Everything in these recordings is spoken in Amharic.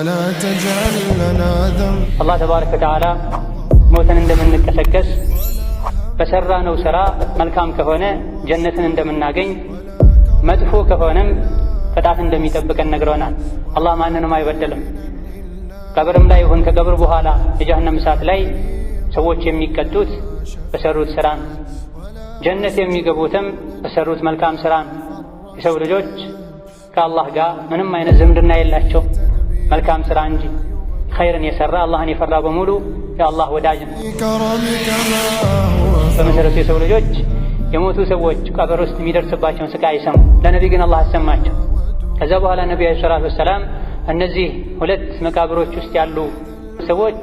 لا تجعل لنا ذنب الله تبارك وتعالى موتن እንደምንቀሰቀስ በሰራነው ሥራ መልካም ከሆነ ጀነትን እንደምናገኝ መጥፎ ከሆነም ቅጣት እንደሚጠብቀን ነግሮናል። አላህ ማንንም አይበደልም። ቀብርም ላይ ይሁን ከቀብር በኋላ የጀሃነም እሳት ላይ ሰዎች የሚቀጡት በሰሩት ሥራ፣ ጀነት የሚገቡትም በሰሩት መልካም ሥራ። የሰው ልጆች ከአላህ ጋር ምንም አይነት ዝምድና የላቸው መልካም ሥራ እንጂ። ኸይርን የሰራ አላህን የፈራ በሙሉ የአላህ ወዳጅ ነው። በመሰረቱ የሰው ልጆች የሞቱ ሰዎች ቀብር ውስጥ የሚደርስባቸውን ስቃይ አይሰሙ። ለነቢይ ግን አላህ አሰማቸው። ከዛ በኋላ ነቢዩ ዓለይሂ ሰላቱ ወሰላም እነዚህ ሁለት መቃብሮች ውስጥ ያሉ ሰዎች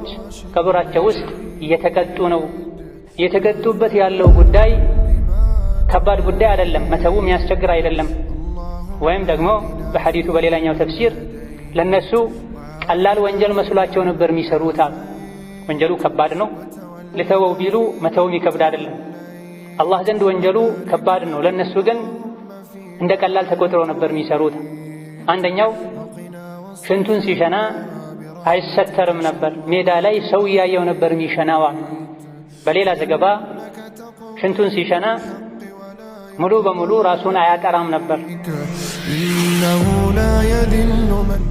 ቀብራቸው ውስጥ እየተቀጡ ነው። እየተቀጡበት ያለው ጉዳይ ከባድ ጉዳይ አይደለም፣ መተው የሚያስቸግር አይደለም። ወይም ደግሞ በሐዲቱ በሌላኛው ተፍሲር ለነሱ ቀላል ወንጀል መስሏቸው ነበር የሚሰሩት። ወንጀሉ ከባድ ነው፣ ልተወው ቢሉ መተው የሚከብድ አይደለም። አላህ ዘንድ ወንጀሉ ከባድ ነው፣ ለነሱ ግን እንደ ቀላል ተቆጥሮ ነበር የሚሰሩት። አንደኛው ሽንቱን ሲሸና አይሰተርም ነበር፣ ሜዳ ላይ ሰው እያየው ነበር የሚሸናዋ። በሌላ ዘገባ ሽንቱን ሲሸና ሙሉ በሙሉ ራሱን አያጠራም ነበር።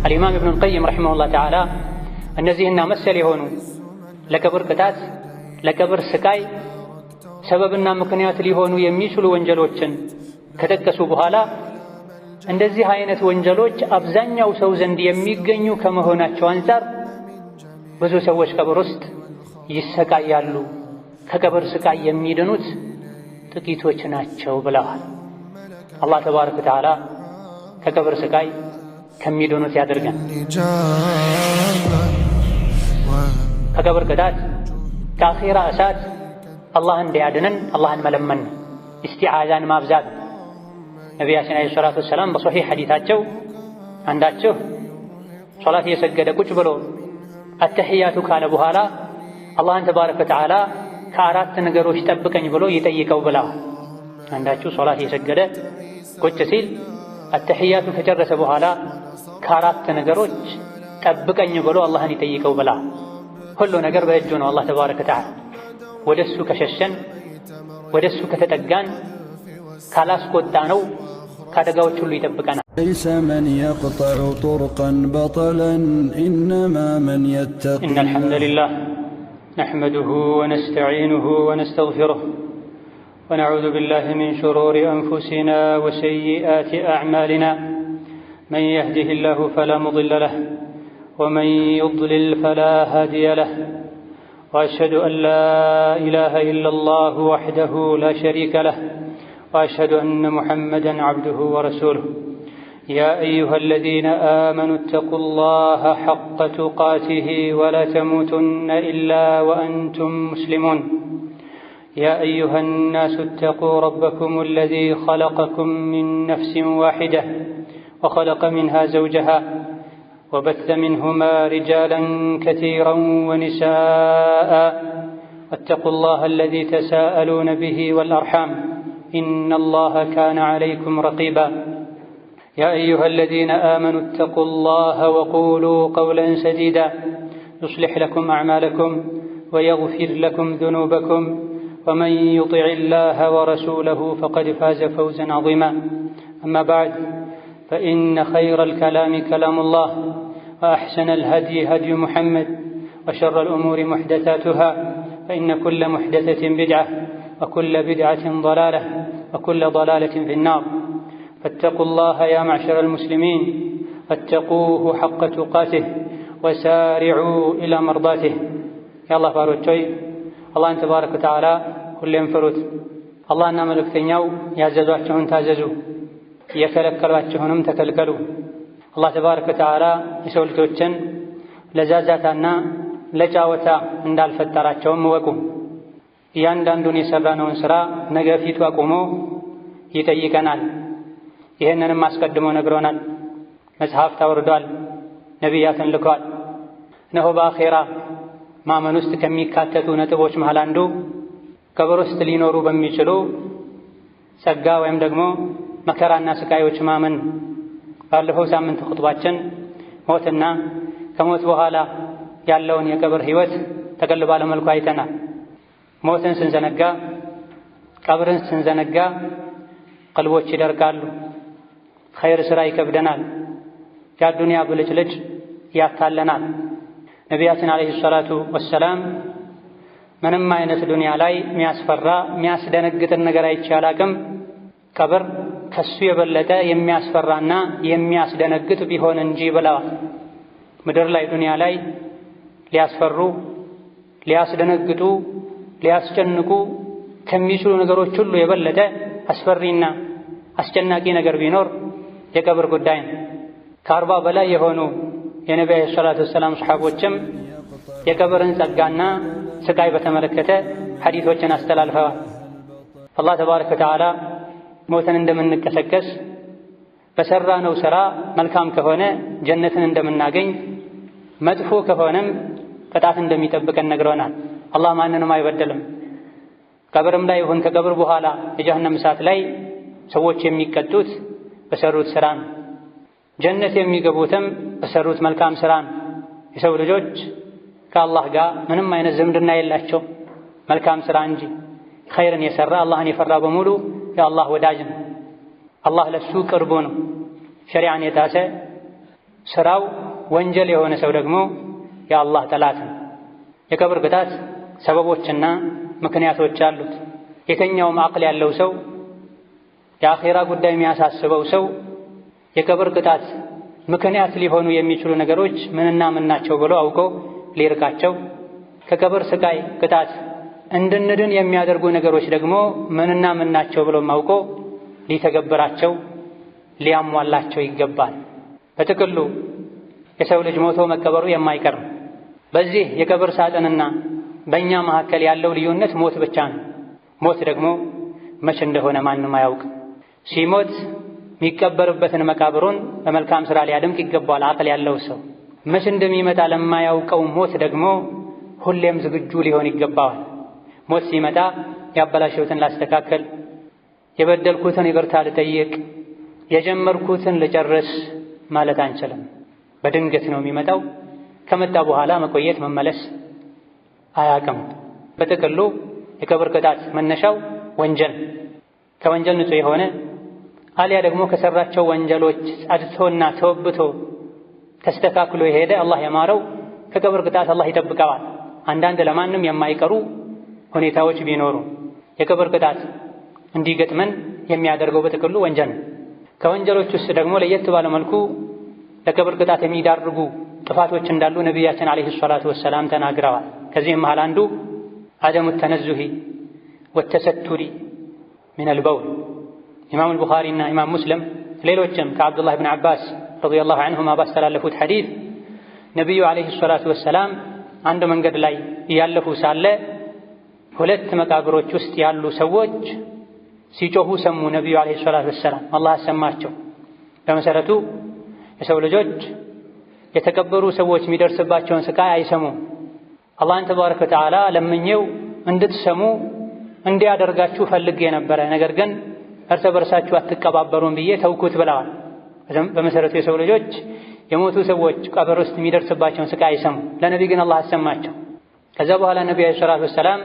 አልኢማም ኢብኑል ቀይም ረሒመሁላህ ተዓላ እነዚህና መሰል የሆኑ ለቀብር ቅጣት፣ ለቀብር ስቃይ ሰበብና ምክንያት ሊሆኑ የሚችሉ ወንጀሎችን ከጠቀሱ በኋላ እንደዚህ አይነት ወንጀሎች አብዛኛው ሰው ዘንድ የሚገኙ ከመሆናቸው አንፃር ብዙ ሰዎች ቀብር ውስጥ ይሰቃያሉ። ከቀብር ስቃይ የሚድኑት ጥቂቶች ናቸው ብለዋል። አላህ ተባረከ ወተዓላ ከቀብር ስቃይ ከሚድኑት ያድርገን። ከቀብር ቅጣት፣ ከአኺራ እሳት አላህ እንዲያድነን አላህን መለመን፣ ኢስቲዓዛን ማብዛት። ነቢያችን ዓለይሂ ሰላቱ ወሰላም በሶሒህ ሐዲታቸው አንዳችሁ ሶላት እየሰገደ ቁጭ ብሎ አተሕያቱ ካለ በኋላ አላህን ተባረከ ወተዓላ ከአራት ነገሮች ጠብቀኝ ብሎ ይጠይቀው ብለዋል። አንዳችሁ ሶላት እየሰገደ ቁጭ ሲል አተሕያቱ ከጨረሰ በኋላ ከአራት ነገሮች ጠብቀኝ ብሎ አላህን ይጠይቀው ብለዋል። ሁሉ ነገር በእጁ ነው አላህ ተባረከ ወተዓላ። ወደሱ ከሸሸን፣ ወደሱ ከተጠጋን፣ ካላስቆጣ ነው ከአደጋዎች ሁሉ ይጠብቀናል። ليس من يقطع طرقا بطلا إنما من يتقي. إن الحمد لله نحمده ونستعينه ونستغفره ونعوذ بالله من شرور أنفسنا وسيئات أعمالنا. من يهده الله فلا مضل له ومن يضلل فلا هادي له. وأشهد أن لا إله إلا الله وحده لا شريك له وأشهد أن محمدًا عبده ورسوله. يا أيها الذين آمنوا اتقوا الله حق تقاته ولا تموتن إلا وأنتم مسلمون. يا أيها الناس اتقوا ربكم الذي خلقكم من نفس واحدة وخلق منها زوجها وبث منهما رجالا كثيرا ونساء. واتقوا الله الذي تساءلون به والأرحام إن الله كان عليكم رقيبا. يا أيها الذين آمنوا اتقوا الله وقولوا قولا سديدا يصلح لكم أعمالكم ويغفر لكم ذنوبكم ومن يطع الله ورسوله فقد فاز فوزا عظيما. أما بعد فإن خير الكلام كلام الله وأحسن الهدي هدي محمد وشر الأمور محدثاتها فإن كل محدثة بدعة وكل بدعة ضلالة وكل ضلالة في النار. فاتقوا الله يا معشر المسلمين فاتقوه حق تقاته وسارعوا إلى مرضاته. يا الله فاروتشوي الله تبارك وتعالى كل ينفرت الله أن ملكتنياو يعززواتشون تاززو يكلكلواتشونم تكلكلو. الله تبارك وتعالى يسول توتشن لزازاتنا لجاوتا اندال فتراتشوم وكم እያንዳንዱን የሰራነውን ሥራ ነገ ፊቱ አቁሞ ይጠይቀናል። ይህንንም አስቀድሞ ነግሮናል። መጽሐፍ ታወርዷል፣ ነቢያትን ልኳል። እነሆ በአኼራ ማመን ውስጥ ከሚካተቱ ነጥቦች መሃል አንዱ ቀብር ውስጥ ሊኖሩ በሚችሉ ጸጋ ወይም ደግሞ መከራና ስቃዮች ማመን። ባለፈው ሳምንት ኹጥባችን ሞትና ከሞት በኋላ ያለውን የቀብር ህይወት ጠቅለል ባለ መልኩ አይተናል። ሞትን ስንዘነጋ፣ ቀብርን ስንዘነጋ ቀልቦች ይደርቃሉ፣ ኸይር ስራ ይከብደናል፣ የአዱንያ ብልጭልጭ ያታለናል። ነቢያችን አለይሂ ሰላቱ ወሰላም ምንም አይነት ዱንያ ላይ የሚያስፈራ የሚያስደነግጥን ነገር አይቼ አላቅም፣ ቀብር ከሱ የበለጠ የሚያስፈራና የሚያስደነግጥ ቢሆን እንጂ ብለዋል። ምድር ላይ ዱንያ ላይ ሊያስፈሩ፣ ሊያስደነግጡ፣ ሊያስጨንቁ ከሚችሉ ነገሮች ሁሉ የበለጠ አስፈሪና አስጨናቂ ነገር ቢኖር የቀብር ጉዳይ ነው። ከ40 በላይ የሆኑ የነቢዩ ዓለይሂ ሰላቱ ወሰላም ሰሓቦችም የቀብርን ጸጋና ስቃይ በተመለከተ ሐዲሶችን አስተላልፈዋል። አላህ ተባረከ ወተዓላ ሞትን እንደምንቀሰቀስ በሰራነው ሥራ መልካም ከሆነ ጀነትን እንደምናገኝ መጥፎ ከሆነም ቅጣት እንደሚጠብቀን ነግሮናል። አላህ ማንንም አይበደልም። ቀብርም ላይ ይሁን ከቀብር በኋላ የጀሃነም እሳት ላይ ሰዎች የሚቀጡት በሰሩት ሥራ ነው። ጀነት የሚገቡትም በሰሩት መልካም ሥራ ነው። የሰው ልጆች ከአላህ ጋር ምንም አይነት ዝምድና የላቸው መልካም ሥራ እንጂ። ኸይርን የሠራ አላህን የፈራ በሙሉ የአላህ ወዳጅ ነው። አላህ ለሱ ቅርቡ ነው። ሸሪዓን የጣሰ ሥራው ወንጀል የሆነ ሰው ደግሞ የአላህ ጠላት ነው። የቀብር ቅጣት ሰበቦችና ምክንያቶች አሉት። የተኛውም አቅል ያለው ሰው የአኼራ ጉዳይ የሚያሳስበው ሰው የቀብር ቅጣት ምክንያት ሊሆኑ የሚችሉ ነገሮች ምንና ምን ናቸው ብሎ አውቆ ሊርቃቸው፣ ከቀብር ስቃይ ቅጣት እንድንድን የሚያደርጉ ነገሮች ደግሞ ምንና ምን ናቸው ብሎ አውቆ ሊተገብራቸው፣ ሊያሟላቸው ይገባል። በጥቅሉ የሰው ልጅ ሞቶ መቀበሩ የማይቀር ነው። በዚህ የቀብር ሳጥንና በእኛ መካከል ያለው ልዩነት ሞት ብቻ ነው። ሞት ደግሞ መቼ እንደሆነ ማንም አያውቅም። ሲሞት የሚቀበርበትን መቃብሩን በመልካም ሥራ ሊያደምቅ ይገባዋል አቅል ያለው ሰው። መቼ እንደሚመጣ ለማያውቀው ሞት ደግሞ ሁሌም ዝግጁ ሊሆን ይገባዋል። ሞት ሲመጣ ያበላሸሁትን ላስተካከል፣ የበደልኩትን ይቅርታ ልጠይቅ፣ የጀመርኩትን ልጨርስ ማለት አንችልም። በድንገት ነው የሚመጣው። ከመጣ በኋላ መቆየት መመለስ አያውቅም። በጥቅሉ የቀብር ቅጣት መነሻው ወንጀል፣ ከወንጀል ንጹሕ የሆነ አሊያ ደግሞ ከሰራቸው ወንጀሎች ጸድቶና ተወብቶ ተስተካክሎ የሄደ አላህ የማረው ከቀብር ቅጣት አላህ ይጠብቀዋል። አንዳንድ ለማንም የማይቀሩ ሁኔታዎች ቢኖሩ የቀብር ቅጣት እንዲገጥመን የሚያደርገው በጥቅሉ ወንጀል ነው። ከወንጀሎች ውስጥ ደግሞ ለየት ባለ መልኩ ለቀብር ቅጣት የሚዳርጉ ጥፋቶች እንዳሉ ነቢያችን ዓለይሂ ሰላቱ ወሰላም ተናግረዋል። ከዚህም መሃል አንዱ አደሙ ተነዙሂ ወተሰቱሪ ሚነል በውል። ኢማም አልቡኻሪና ኢማም ሙስሊም ሌሎችም ከዓብዱላህ ብን ዓባስ ረዲየላሁ ዐንሁማ ባስተላለፉት ሐዲስ ነቢዩ ዓለይሂ ሰላቱ ወሰላም አንድ መንገድ ላይ እያለፉ ሳለ ሁለት መቃብሮች ውስጥ ያሉ ሰዎች ሲጮሁ ሰሙ። ነቢዩ ዓለይሂ ሰላቱ ወሰላም አላህ አሰማቸው። በመሰረቱ የሰው ልጆች የተቀበሩ ሰዎች የሚደርስባቸውን ስቃይ አይሰሙም። አላህን ተባረከ ወተዓላ ለምኜው እንድትሰሙ እንዲያደርጋችሁ ፈልጌ ነበረ፣ ነገር ግን እርስ በርሳችሁ አትቀባበሩም ብዬ ተውኩት ብለዋል። በመሰረቱ የሰው ልጆች የሞቱ ሰዎች ቀብር ውስጥ የሚደርስባቸውን ስቃይ አይሰሙ። ለነቢይ ግን አላህ አሰማቸው። ከዛ በኋላ ነቢዩ ዓለይሂ ሰላቱ ወሰላም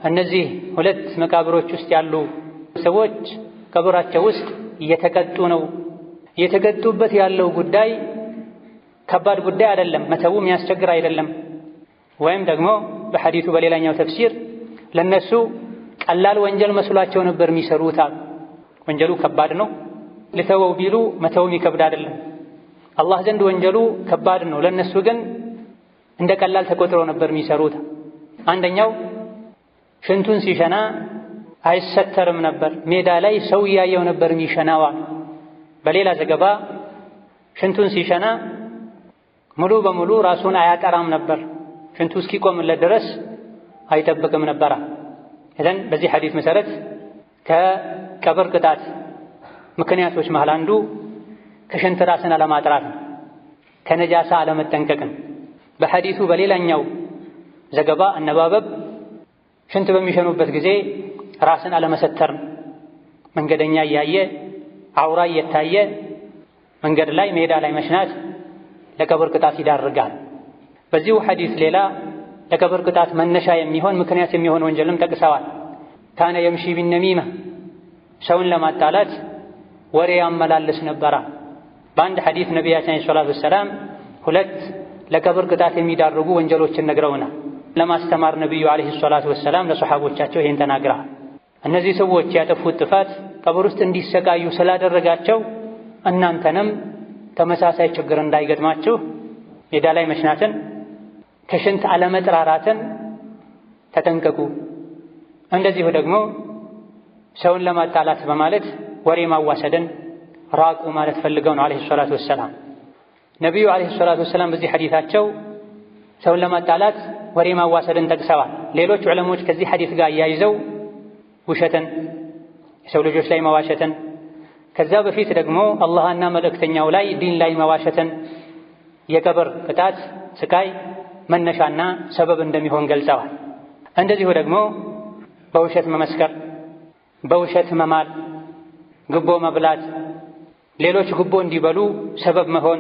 እነዚህ ሁለት መቃብሮች ውስጥ ያሉ ሰዎች ቀብራቸው ውስጥ እየተቀጡ ነው። እየተቀጡበት ያለው ጉዳይ ከባድ ጉዳይ አይደለም፣ መተው የሚያስቸግር አይደለም። ወይም ደግሞ በሐዲቱ በሌላኛው ተፍሲር ለነሱ ቀላል ወንጀል መስሏቸው ነበር የሚሰሩት። ወንጀሉ ከባድ ነው፣ ልተወው ቢሉ መተውም ይከብድ አይደለም። አላህ ዘንድ ወንጀሉ ከባድ ነው፣ ለነሱ ግን እንደ ቀላል ተቆጥሮ ነበር የሚሰሩት። አንደኛው ሽንቱን ሲሸና አይሰተርም ነበር፣ ሜዳ ላይ ሰው እያየው ነበር የሚሸናዋ። በሌላ ዘገባ ሽንቱን ሲሸና ሙሉ በሙሉ ራሱን አያጠራም ነበር፣ ሽንቱ እስኪቆምለት ድረስ አይጠብቅም ነበር። እዘን በዚህ ሐዲስ መሰረት ከቀብር ቅጣት ምክንያቶች መሃል አንዱ ከሽንት ራስን አለማጥራት ነው፣ ከነጃሳ አለመጠንቀቅ ነው። በሐዲሱ በሌላኛው ዘገባ አነባበብ ሽንት በሚሸኑበት ጊዜ ራስን አለመሰተር ነው። መንገደኛ እያየ አውራ እየታየ መንገድ ላይ ሜዳ ላይ መሽናት ለቀብር ቅጣት ይዳርጋል። በዚሁ ሐዲስ ሌላ ለቀብር ቅጣት መነሻ የሚሆን ምክንያት የሚሆን ወንጀልም ጠቅሰዋል። ካነ የምሺ ቢነሚማ ሰውን ለማጣላት ወሬ ያመላልስ ነበራ። በአንድ ሐዲስ ነቢያችን ሰለላሁ ዐለይሂ ወሰለም ሁለት ለቀብር ቅጣት የሚዳርጉ ወንጀሎችን ነግረውናል። ለማስተማር ነብዩ ዐለይሂ ሰላቱ ወሰለም ለሰሐቦቻቸው ይሄን ተናግረዋል። እነዚህ ሰዎች ያጠፉት ጥፋት ቀብር ውስጥ እንዲሰቃዩ ስላደረጋቸው እናንተንም ተመሳሳይ ችግር እንዳይገጥማችሁ ሜዳ ላይ መሽናትን፣ ከሽንት አለመጥራራትን ተጠንቀቁ። እንደዚሁ ደግሞ ሰውን ለማጣላት በማለት ወሬ ማዋሰድን ራቁ ማለት ፈልገው ነው ዐለይሂ ሰላቱ ወሰላም። ነቢዩ ዐለይሂ ሰላቱ ወሰላም በዚህ ሐዲታቸው ሰውን ለማጣላት ወሬ ማዋሰድን ጠቅሰዋል። ሌሎች ዑለሞች ከዚህ ሐዲስ ጋር አያይዘው ውሸትን፣ የሰው ልጆች ላይ መዋሸትን፣ ከዛ በፊት ደግሞ አላህና መልእክተኛው ላይ ዲን ላይ መዋሸትን የቀብር ቅጣት ስቃይ መነሻና ሰበብ እንደሚሆን ገልጸዋል። እንደዚሁ ደግሞ በውሸት መመስከር፣ በውሸት መማል፣ ግቦ መብላት፣ ሌሎች ግቦ እንዲበሉ ሰበብ መሆን፣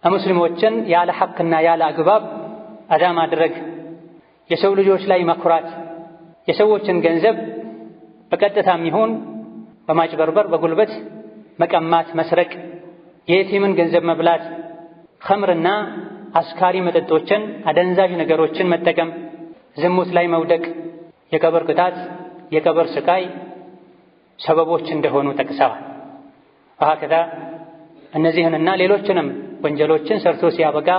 ሙስሊሞችን ያለ ሐቅና ያለ አግባብ አዳ ማድረግ፣ የሰው ልጆች ላይ መኩራት፣ የሰዎችን ገንዘብ በቀጥታም ይሁን በማጭበርበር በጉልበት መቀማት፣ መስረቅ፣ የየቲምን ገንዘብ መብላት፣ ኸምርና አስካሪ መጠጦችን አደንዛዥ ነገሮችን መጠቀም፣ ዝሙት ላይ መውደቅ የቀብር ቅጣት የቀብር ስቃይ ሰበቦች እንደሆኑ ጠቅሰዋል። ወሀከዛ እነዚህንና ሌሎችንም ወንጀሎችን ሰርቶ ሲያበቃ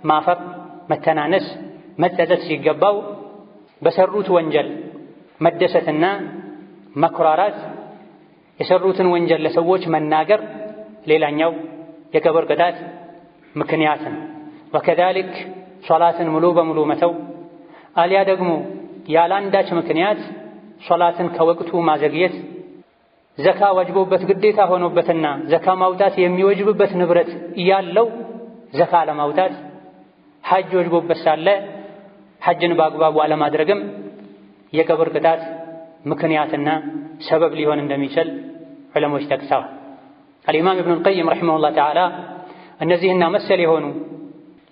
ማፈር፣ መተናነስ፣ መጸጸት ሲገባው በሰሩት ወንጀል መደሰትና መኩራራት፣ የሰሩትን ወንጀል ለሰዎች መናገር ሌላኛው የቀብር ቅጣት ምክንያት ነው። ወከዛሊክ ሶላትን ሙሉ በሙሉ መተው አልያ ደግሞ ያላንዳች ምክንያት ሶላትን ከወቅቱ ማዘግየት፣ ዘካ ወጅቦበት ግዴታ ሆኖበትና ዘካ ማውጣት የሚወጅብበት ንብረት እያለው ዘካ ለማውጣት፣ ሐጅ ወጅቦበት ሳለ ሐጅን በአግባቡ አለማድረግም የቀብር ቅጣት ምክንያትና ሰበብ ሊሆን እንደሚችል ዑለሞች ጠቅሰዋል። አልኢማም ኢብኑል ቀይም ረሒመሁላህ ተዓላ እነዚህና መሰል የሆኑ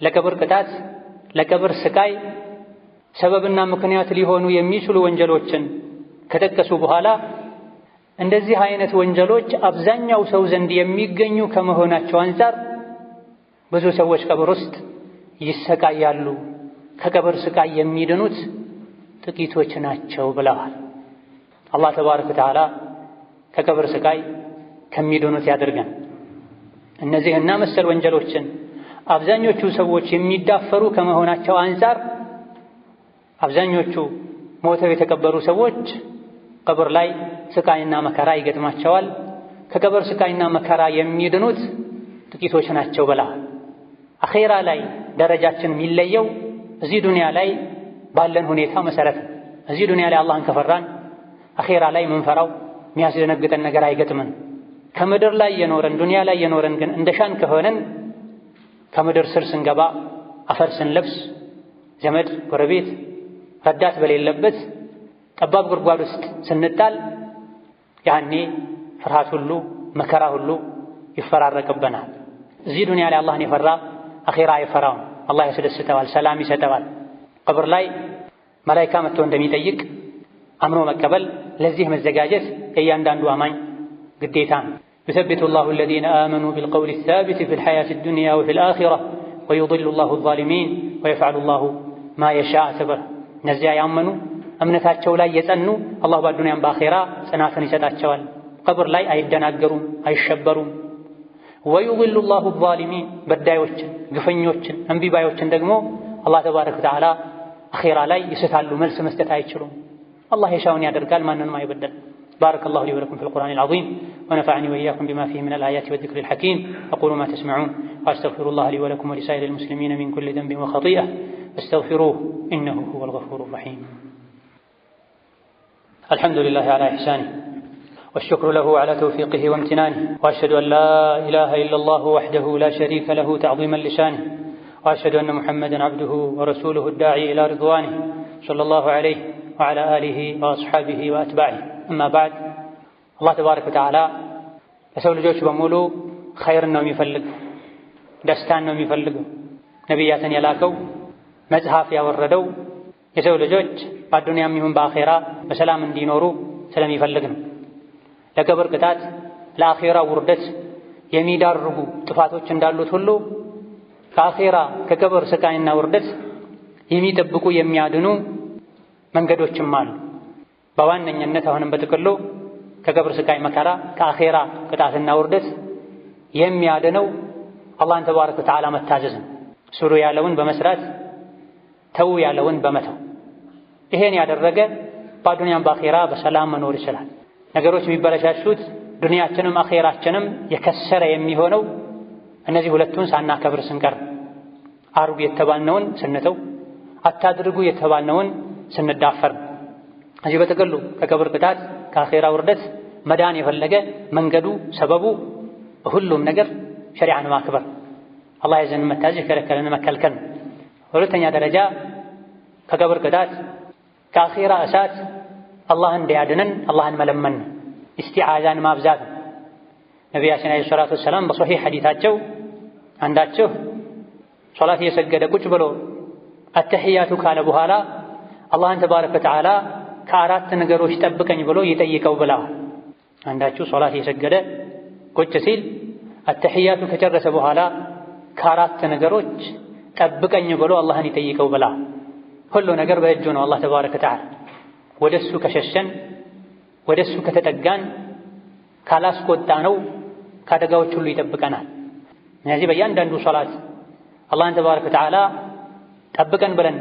ለቀብር ቅጣት ለቀብር ስቃይ ሰበብና ምክንያት ሊሆኑ የሚችሉ ወንጀሎችን ከጠቀሱ በኋላ እንደዚህ አይነት ወንጀሎች አብዛኛው ሰው ዘንድ የሚገኙ ከመሆናቸው አንፃር ብዙ ሰዎች ቀብር ውስጥ ይሰቃያሉ፣ ከቀብር ስቃይ የሚድኑት ጥቂቶች ናቸው ብለዋል። አላህ ተባረከ ወተዓላ ከቀብር ስቃይ ከሚድኑት ያድርገን። እነዚህና መሰል ወንጀሎችን አብዛኞቹ ሰዎች የሚዳፈሩ ከመሆናቸው አንፃር አብዛኞቹ ሞተው የተቀበሩ ሰዎች ቀብር ላይ ስቃይና መከራ ይገጥማቸዋል። ከቀብር ስቃይና መከራ የሚድኑት ጥቂቶች ናቸው ብለዋል። አኼራ ላይ ደረጃችን የሚለየው እዚህ ዱንያ ላይ ባለን ሁኔታ መሰረት ነው። እዚህ ዱንያ ላይ አላህን ከፈራን አኼራ ላይ ምንፈራው የሚያስደነግጠን ነገር አይገጥምን። ከምድር ላይ የኖረን ዱንያ ላይ የኖረን ግን እንደሻን ከሆነን ከምድር ስር ስንገባ አፈር ስንለብስ ዘመድ ጎረቤት ረዳት በሌለበት ጠባብ ጉድጓድ ውስጥ ስንጣል ያኔ ፍርሃት ሁሉ መከራ ሁሉ ይፈራረቅብናል። እዚህ ዱንያ ላይ አላህን የፈራ አኼራ አይፈራውም። አላህ ያስደስተዋል፣ ሰላም ይሰጠዋል። ቀብር ላይ መላኢካ መጥቶ እንደሚጠይቅ አምኖ መቀበል፣ ለዚህ መዘጋጀት የእያንዳንዱ አማኝ ግዴታ ነው። يثبت الله الذين آمنوا بالقول الثابت في الحياة الدنيا وفي الآخرة ويضل الله الظالمين ويفعل الله ما يشاء تبر نزيا يأمنوا እምነታቸው ላይ የጸኑ አላህ በዱንያም በአኼራ ጽናትን ይሰጣቸዋል። ቀብር ላይ አይደናገሩም፣ አይሸበሩም። ወዩضل الله الظالمين በዳዮችን ግፈኞችን እንቢባዮችን ደግሞ አላህ ተባረከ ወተዓላ አኼራ ላይ ይስታሉ፣ መልስ መስጠት አይችሉም። አላህ የሻውን ያደርጋል፣ ማንንም አይበደል። بارك الله لي ولكم في القرآن العظيم ونفعني وإياكم بما فيه من الآيات والذكر الحكيم أقول ما تسمعون وأستغفر الله لي ولكم ولسائر المسلمين من كل ذنب وخطيئة فاستغفروه إنه هو الغفور الرحيم. الحمد لله على إحسانه والشكر له على توفيقه وامتنانه وأشهد أن لا إله إلا الله وحده لا شريك له تعظيما لشانه وأشهد أن محمدا عبده ورسوله الداعي إلى رضوانه صلى الله عليه وعلى آله وأصحابه وأتباعه. أما بعد الله تبارك وتعالى ለሰው ልጆች በሙሉ ኸይር ነው የሚፈልገው፣ ደስታን ነው የሚፈልገው። ነቢያትን የላከው መጽሐፍ ያወረደው የሰው ልጆች በአዱንያም ይሁን በአኼራ በሰላም እንዲኖሩ ስለሚፈልግ ነው። ለቀብር ቅጣት ለአኼራ ውርደት የሚዳርጉ ጥፋቶች እንዳሉት ሁሉ ከአኼራ ከቀብር ስቃይና ውርደት የሚጠብቁ የሚያድኑ መንገዶችም አሉ። በዋነኝነት አሁንም በጥቅሉ ከቀብር ስቃይ መከራ ከአኼራ ቅጣትና ውርደት የሚያድነው አላህን ተባረከ ወተዓላ መታዘዝ ነው። ስሩ ያለውን በመስራት ተው ያለውን በመተው። ይሄን ያደረገ በአዱንያም በአኼራ በሰላም መኖር ይችላል። ነገሮች የሚበለሻሹት ዱንያችንም አኼራችንም የከሰረ የሚሆነው እነዚህ ሁለቱን ሳናከብር ስንቀር፣ አርጉ የተባልነውን ስንተው፣ አታድርጉ የተባልነውን ስንዳፈር። እዚህ በጥቅሉ ከቀብር ቅጣት ከአኼራ ውርደት መዳን የፈለገ መንገዱ ሰበቡ ሁሉም ነገር ሸሪዓን ማክበር፣ አላህ ያዘንን መታዘዝ የከለከለን መከልከል። ሁለተኛ ደረጃ ከቀብር ቅጣት ከአኼራ እሳት አላህን እንዲያድነን አላህን መለመን፣ ኢስቲዓዛን ማብዛት። ነቢያችን ዓለይሂ ሰላቱ ወሰላም በሶሒህ ሐዲታቸው አንዳችሁ ሶላት እየሰገደ ቁጭ ብሎ አተሕያቱ ካለ በኋላ አላህን ተባረከ ወተዓላ ከአራት ነገሮች ጠብቀኝ ብሎ ይጠይቀው ብለዋል። አንዳችሁ ሶላት እየሰገደ ቁጭ ሲል አተሕያቱ ከጨረሰ በኋላ ከአራት ነገሮች ጠብቀኝ ብሎ አላህን ይጠይቀው ብለዋል። ሁሉ ነገር በእጁ ነው አላህ ተባረከ ወተዓላ። ወደሱ ከሸሸን ወደሱ ከተጠጋን ካላስቆጣ ነው ከአደጋዎች ሁሉ ይጠብቀናል። እነዚህ በእያንዳንዱ ሶላት አላህን ተባረከ ወተዓላ ጠብቀን ብለን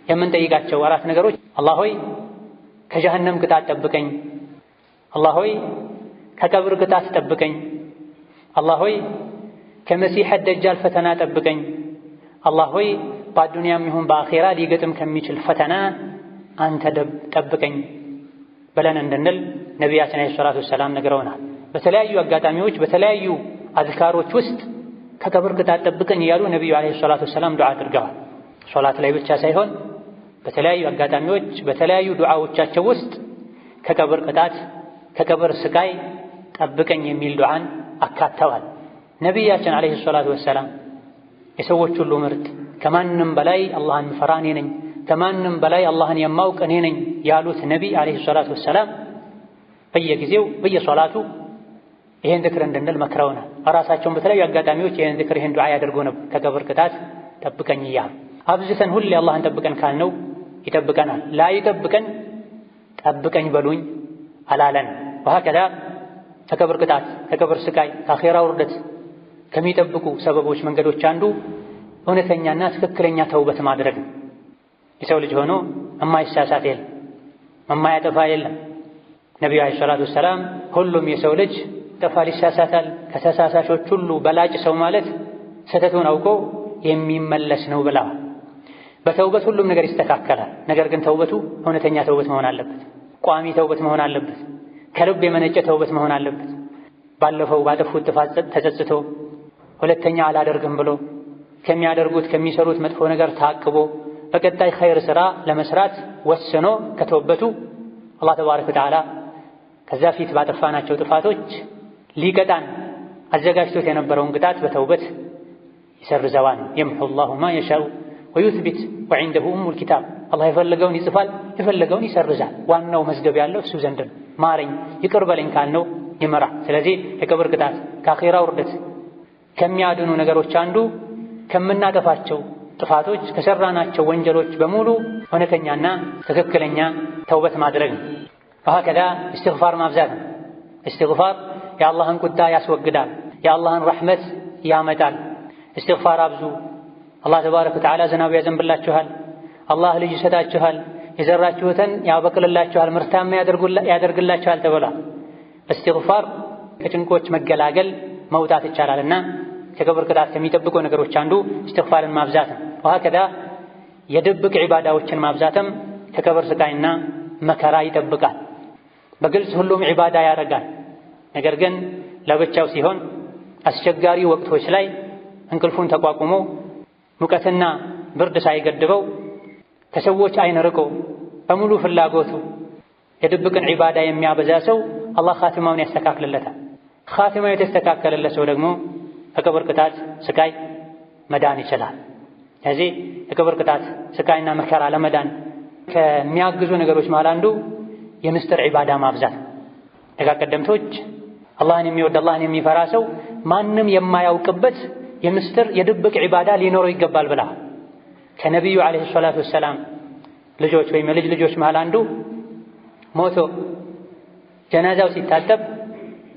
የምንጠይቃቸው አራት ነገሮች አላህ ሆይ ከጀሃነም ቅጣት ጠብቀኝ፣ አላህ ሆይ ከቀብር ቅጣት ጠብቀኝ፣ አላህ ሆይ ከመሲሕ ደጃል ፈተና ጠብቀኝ፣ አላህ ሆይ በአዱንያም ይሁን በአኼራ ሊገጥም ከሚችል ፈተና አንተ ጠብቀኝ ብለን እንድንል ነቢያችን ዓለይሂ ሰላቱ ወሰላም ነግረውናል። በተለያዩ አጋጣሚዎች በተለያዩ አዝካሮች ውስጥ ከቀብር ቅጣት ጠብቀኝ እያሉ ነቢዩ ዓለይሂ ሰላቱ ወሰላም ዱዓ አድርገዋል። ሶላት ላይ ብቻ ሳይሆን በተለያዩ አጋጣሚዎች በተለያዩ ዱዓዎቻቸው ውስጥ ከቀብር ቅጣት ከቀብር ስቃይ ጠብቀኝ የሚል ዱዓን አካተዋል። ነቢያችን ዓለይሂ ሰላቱ ወሰላም የሰዎች ሁሉ ምርጥ፣ ከማንም በላይ አላህን ምፈራ እኔ ነኝ፣ ከማንም በላይ አላህን የማውቅ እኔ ነኝ ያሉት ነቢይ ዓለይሂ ሰላቱ ወሰላም በየጊዜው በየሶላቱ ይሄን ዝክር እንድንል መክረውናል። ራሳቸውን በተለያዩ አጋጣሚዎች ይሄን ዝክር ይሄን ዱዓ ያደርጉ ነበር። ከቀብር ቅጣት ጠብቀኝ እያሉ አብዝተን ሁሌ አላህን ጠብቀን ካልነው ይጠብቀናል። ላይጠብቀን ጠብቀኝ በሉኝ አላለን። ወሀከዛ ከቀብር ቅጣት ከቀብር ስቃይ ከአኼራ ውርደት ከሚጠብቁ ሰበቦች መንገዶች አንዱ እውነተኛና ትክክለኛ ተውበት ማድረግ ነው። የሰው ልጅ ሆኖ የማይሳሳት የለም፣ የማያጠፋ የለም። ነቢዩ ዓለይሂ ሰላቱ ወሰላም ሁሉም የሰው ልጅ ይጠፋል፣ ይሳሳታል። ከተሳሳሾች ሁሉ በላጭ ሰው ማለት ስህተቱን አውቆ የሚመለስ ነው ብለዋል። በተውበት ሁሉም ነገር ይስተካከላል። ነገር ግን ተውበቱ እውነተኛ ተውበት መሆን አለበት። ቋሚ ተውበት መሆን አለበት። ከልብ የመነጨ ተውበት መሆን አለበት። ባለፈው ባጠፉት ጥፋት ተጸጽቶ ሁለተኛ አላደርግም ብሎ ከሚያደርጉት ከሚሰሩት መጥፎ ነገር ታቅቦ በቀጣይ ኸይር ሥራ ለመስራት ወስኖ ከተውበቱ አላህ ተባረከ ወተዓላ ከዛ ፊት ባጠፋናቸው ጥፋቶች ሊቀጣን አዘጋጅቶት የነበረውን ቅጣት በተውበት ይሰርዘዋል። የምሑ ላሁ ማ የሻኡ ወዩትቢት ወዒንደሁ ኡሙል ኪታብ። አላህ የፈለገውን ይጽፋል፣ የፈለገውን ይሰርዛል። ዋናው መዝገብ ያለው እሱ ዘንድ ነው። ማረኝ ይቅር በለኝ ካልነው ይመራል። ስለዚህ የቀብር ቅጣት ከአኼራ ውርደት ከሚያድኑ ነገሮች አንዱ ከምናጠፋቸው ጥፋቶች ከሰራናቸው ወንጀሎች በሙሉ እውነተኛና ትክክለኛ ተውበት ማድረግ ነው። ወሀከዛ እስትግፋር ማብዛት ነው። እስትግፋር የአላህን ቁጣ ያስወግዳል፣ የአላህን ረሕመት ያመጣል። እስትግፋር አብዙ። አላህ ተባረከ ወተዓላ ዝናብ ያዘንብላችኋል፣ አላህ ልጅ ይሰጣችኋል፣ የዘራችሁትን ያበቅልላችኋል፣ ምርታማ ያደርግላችኋል ተብሏል። እስትግፋር ከጭንቆች መገላገል መውጣት ይቻላልና ከቀብር ቅጣት ከሚጠብቁ ነገሮች አንዱ እስትግፋርን ማብዛት ነው። ወሀከዛ የድብቅ ዒባዳዎችን ማብዛትም ከቀብር ስቃይና መከራ ይጠብቃል። በግልጽ ሁሉም ዒባዳ ያደርጋል። ነገር ግን ለብቻው ሲሆን አስቸጋሪ ወቅቶች ላይ እንቅልፉን ተቋቁሞ ሙቀትና ብርድ ሳይገድበው ከሰዎች አይን ርቆ በሙሉ ፍላጎቱ የድብቅን ዒባዳ የሚያበዛ ሰው አላህ ኻቲማውን ያስተካክልለታል። ኻቲማው የተስተካከለለት ሰው ደግሞ ከቀብር ቅጣት ስቃይ መዳን ይችላል። ስለዚህ የቀብር ቅጣት ስቃይና መከራ ለመዳን ከሚያግዙ ነገሮች መሃል አንዱ የምስጢር ዒባዳ ማብዛት። ደጋ ቀደምቶች አላህን የሚወድ አላህን የሚፈራ ሰው ማንም የማያውቅበት የምስጢር የድብቅ ዒባዳ ሊኖረው ይገባል ብላ ከነቢዩ ዓለይሂ ሰላቱ ወሰላም ልጆች ወይም የልጅ ልጆች መሃል አንዱ ሞቶ ጀናዛው ሲታጠብ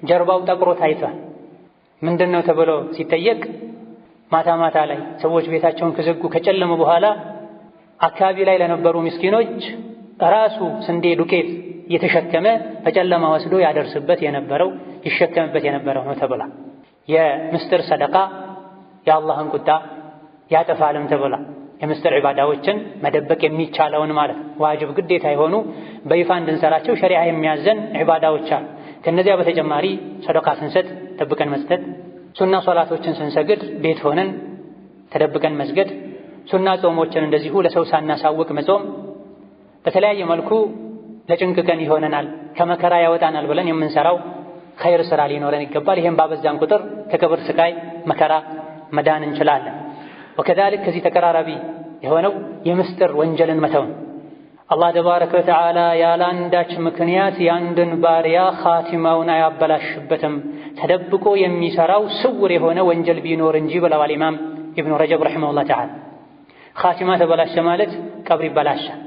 ጀርባው ጠቁሮ ታይቷል። ምንድነው ተብሎ ሲጠየቅ ማታ ማታ ላይ ሰዎች ቤታቸውን ከዘጉ ከጨለሙ በኋላ አካባቢ ላይ ለነበሩ ምስኪኖች ራሱ ስንዴ ዱቄት እየተሸከመ በጨለማ ወስዶ ያደርስበት የነበረው ይሸከምበት የነበረው ነው ተብላ የምስጢር ሰደቃ የአላህን ቁጣ ያጠፋልም ተብላ የምስጢር ዒባዳዎችን መደበቅ የሚቻለውን ማለት ዋጅብ ግዴታ የሆኑ በይፋ እንድንሰራቸው ሸሪዓ የሚያዘን ዒባዳዎች አሉ። ከነዚያ በተጨማሪ ሰደቃ ስንሰጥ ደብቀን መስጠት፣ ሱና ሶላቶችን ስንሰግድ ቤት ሆነን ተደብቀን መስገድ፣ ሱና ጾሞችን እንደዚሁ ለሰው ሳናሳውቅ መጾም፣ በተለያየ መልኩ ለጭንቅ ቀን ይሆነናል ከመከራ ያወጣናል ብለን የምንሰራው ኸይር ስራ ሊኖረን ይገባል። ይሄን ባበዛን ቁጥር ከቀብር ስቃይ መከራ መዳን እንችላለን። ወከዛሊክ ከዚህ ተቀራራቢ የሆነው የምስጢር ወንጀልን መተውን አላህ ተባረከ ወተዓላ ያለ አንዳች ምክንያት የአንድን ባሪያ ኻቲማውን አያበላሽበትም ተደብቆ የሚሰራው ስውር የሆነ ወንጀል ቢኖር እንጂ ብለዋል ኢማም ኢብኑ ረጀብ ረሒመሁላህ ተዓላ። ኻቲማ ተበላሸ ማለት ቀብር ይበላሻል።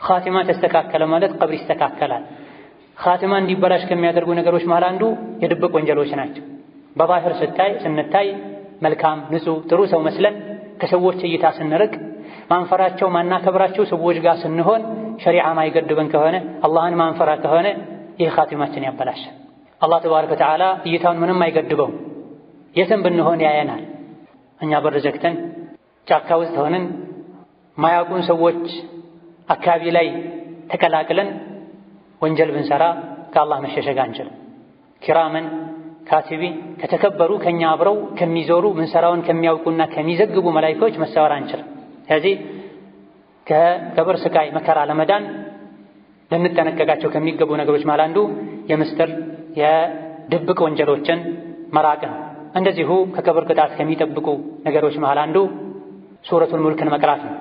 ኻቲማ ተስተካከለ ማለት ቀብር ይስተካከላል። ኻቲማ እንዲበላሽ ከሚያደርጉ ነገሮች መሃል አንዱ የድብቅ ወንጀሎች ናቸው። በባህር ስንታይ መልካም ንጹህ ጥሩ ሰው መስለን ከሰዎች እይታ ስንርቅ ማንፈራቸው ማናከብራቸው ሰዎች ጋር ስንሆን ሸሪዓ ማይገድበን ከሆነ አላህን ማንፈራ ከሆነ ይህ ኻቲማችን ያበላሻል። አላህ ተባረከ ወተዓላ እይታውን ምንም አይገድበው፣ የትም ብንሆን ያየናል። እኛ በር ዘግተን ጫካ ውስጥ ሆነን ማያውቁን ሰዎች አካባቢ ላይ ተቀላቅለን ወንጀል ብንሰራ ከአላህ መሸሸግ አንችልም። ኪራመን ካቲቢ ከተከበሩ ከኛ አብረው ከሚዞሩ ምንሰራውን ከሚያውቁና ከሚዘግቡ መላእክቶች መሰወር አንችልም። ስለዚህ ከቀብር ስቃይ መከራ ለመዳን ልንጠነቀቃቸው ከሚገቡ ነገሮች መሃል አንዱ የምስጢር የድብቅ ወንጀሎችን መራቅ ነው። እንደዚሁ ከቀብር ቅጣት ከሚጠብቁ ነገሮች መሃል አንዱ ሱረቱል ሙልክን መቅራት ነው።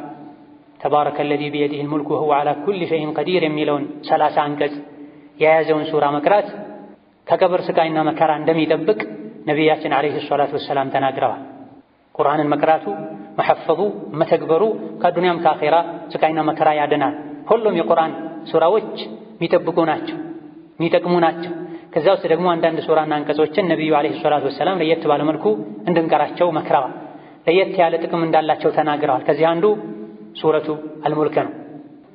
ተባረከ አለዚ ቢየዲሂል ሙልኩ ወሁወ ዐላ ኩሊ ሸይኢን ቀዲር የሚለውን 30 አንቀጽ የያዘውን ሱራ መቅራት ከቀብር ስቃይና መከራ እንደሚጠብቅ ነቢያችን ዓለይሂ ሰላቱ ወሰላም ተናግረዋል። ቁርአንን መቅራቱ መሐፈዙ መተግበሩ ከዱንያም ከአኼራ ስቃይና መከራ ያድናል። ሁሉም የቁርአን ሱራዎች የሚጠብቁ ናቸው፣ የሚጠቅሙ ናቸው። ከዛ ውስጥ ደግሞ አንዳንድ ሱራና አንቀጾችን ነቢዩ ዓለይሂ ሰላቱ ወሰላም ለየት ባለ መልኩ እንድንቀራቸው መክረዋል። ለየት ያለ ጥቅም እንዳላቸው ተናግረዋል። ከዚህ አንዱ ሱረቱ አልሙልክ ነው።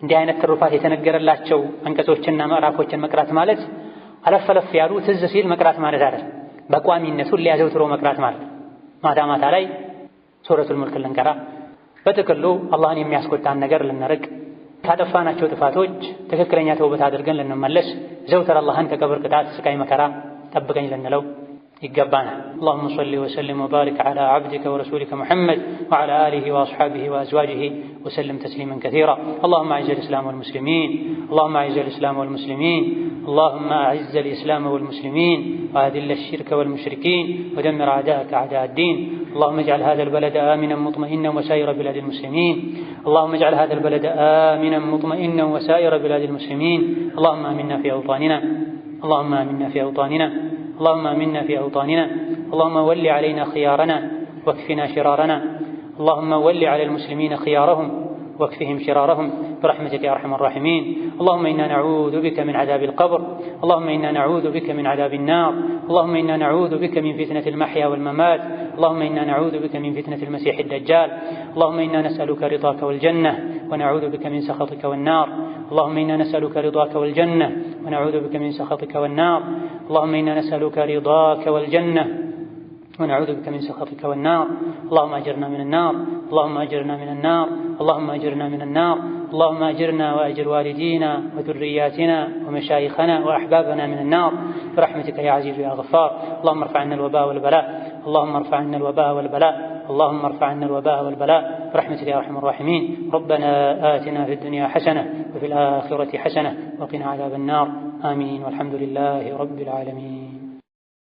እንዲህ አይነት ትሩፋት የተነገረላቸው አንቀጾችና ምዕራፎችን መቅራት ማለት አለፈለፍ ያሉ ትዝ ሲል መቅራት ማለት አይደለም። በቋሚነቱ ሊያዘውትሮ መቅራት ማለት ማታ ማታ ላይ ሱረቱል ሙልክ ልንቀራ፣ በጥቅሉ አላህን የሚያስቆጣን ነገር ልንርቅ፣ ካጠፋናቸው ጥፋቶች ትክክለኛ ተውበት አድርገን ልንመለስ፣ ዘውትር አላህን ከቀብር ቅጣት ስቃይ መከራ ጠብቀኝ ልንለው ይገባናል። اللهم صل وسلم وبارك على عبدك ورسولك محمد وعلى آله وأصحابه وأزواجه وسلم تسليما كثيرا. اللهم أعز الإسلام والمسلمين، اللهم أعز الإسلام والمسلمين، اللهم أعز الإسلام والمسلمين وأذل الشرك والمشركين ودمر أعداءك أعداء الدين. اللهم اجعل هذا البلد آمنا مطمئنا وسائر بلاد المسلمين. اللهم اجعل هذا البلد آمنا مطمئنا وسائر بلاد المسلمين. اللهم آمنا في أوطاننا، اللهم آمنا في أوطاننا، اللهم آمنا في أوطاننا. اللهم ول علينا خيارنا واكفنا شرارنا. اللهم ول على المسلمين خيارهم واكفهم شرارهم برحمتك يا أرحم الراحمين. اللهم إنا نعوذ بك من عذاب القبر، اللهم إنا نعوذ بك من عذاب النار، اللهم إنا نعوذ بك من فتنة المحيا والممات، اللهم إنا نعوذ بك من فتنة المسيح الدجال. اللهم إنا نسألك رضاك والجنة ونعوذ بك من سخطك والنار. اللهم إنا نسألك رضاك والجنة ونعوذ بك من سخطك والنار. اللهم إنا نسألك رضاك والجنة ونعوذ بك من سخطك والنار. اللهم أجرنا من النار، اللهم أجرنا من النار، اللهم أجرنا من النار. اللهم أجرنا وأجر والدينا وذرياتنا ومشايخنا وأحبابنا من النار برحمتك يا عزيز يا غفار. اللهم ارفع عنا الوباء والبلاء، اللهم ارفع عنا الوباء والبلاء، اللهم ارفع عنا الوباء والبلاء برحمتك يا أرحم الراحمين. ربنا آتنا في الدنيا حسنة وفي الآخرة حسنة وقنا عذاب النار. آمين والحمد لله رب العالمين.